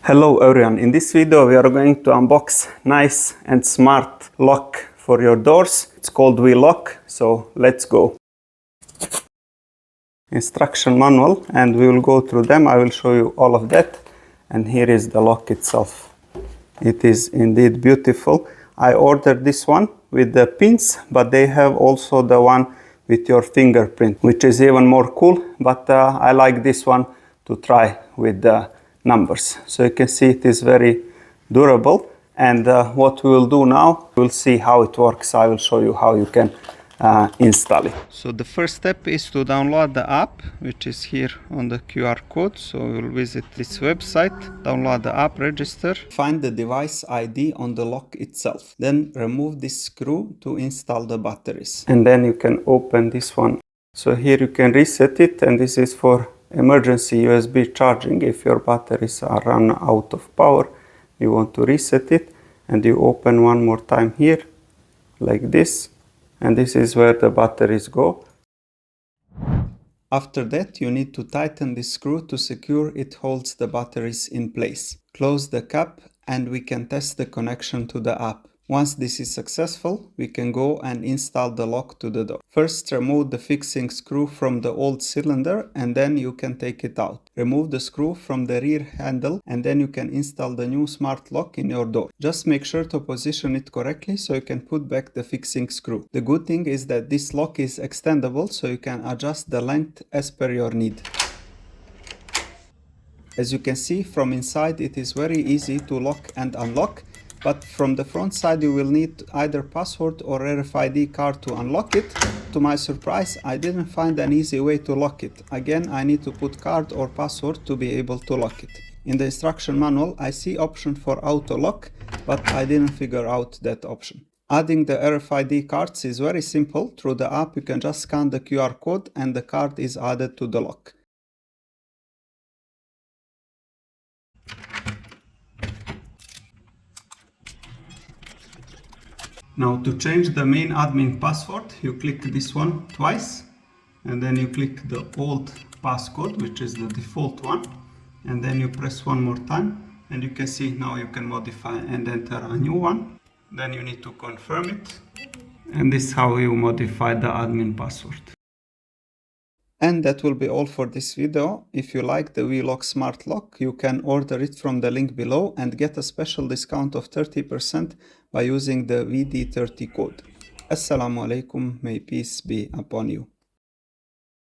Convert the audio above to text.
Hello everyone, in this video we are going to unbox nice and smart lock for your doors. It's called WELOCK, so let's go. Instruction manual, and we will go through them. I will show you all of that. And here is the lock itself. It is indeed beautiful. I ordered this one with the pins, but they have also the one with your fingerprint, which is even more cool, but I like this one to try with the numbers. So you can see it is very durable, and what we will do now, we'll see how it works. I will show you how you can install it. So the first step is to download the app, which is here on the QR code. So we'll visit this website, download the app, register, find the device ID on the lock itself, then remove this screw to install the batteries, and then you can open this one. So here you can reset it, and this is for emergency USB charging. If your batteries are run out of power, you want to reset it, and you open one more time here like this, and this is where the batteries go. After that, you need to tighten this screw to secure it holds the batteries in place. Close the cap and we can test the connection to the app. Once this is successful, we can go and install the lock to the door. First, remove the fixing screw from the old cylinder, and then you can take it out. Remove the screw from the rear handle, and then you can install the new smart lock in your door. Just make sure to position it correctly so you can put back the fixing screw. The good thing is that this lock is extendable, so you can adjust the length as per your need. As you can see from inside, it is very easy to lock and unlock. But from the front side, you will need either password or RFID card to unlock it. To my surprise, I didn't find an easy way to lock it. Again, I need to put card or password to be able to lock it. In the instruction manual, I see option for auto lock, but I didn't figure out that option. Adding the RFID cards is very simple. Through the app, you can just scan the QR code and the card is added to the lock. Now to change the main admin password, you click this one twice, and then you click the old passcode, which is the default one, and then you press one more time, and you can see now you can modify and enter a new one. Then you need to confirm it, and this is how you modify the admin password. And that will be all for this video. If you like the WELOCK Smart Lock, you can order it from the link below and get a special discount of 30% by using the VD30 code. Assalamu alaikum, may peace be upon you.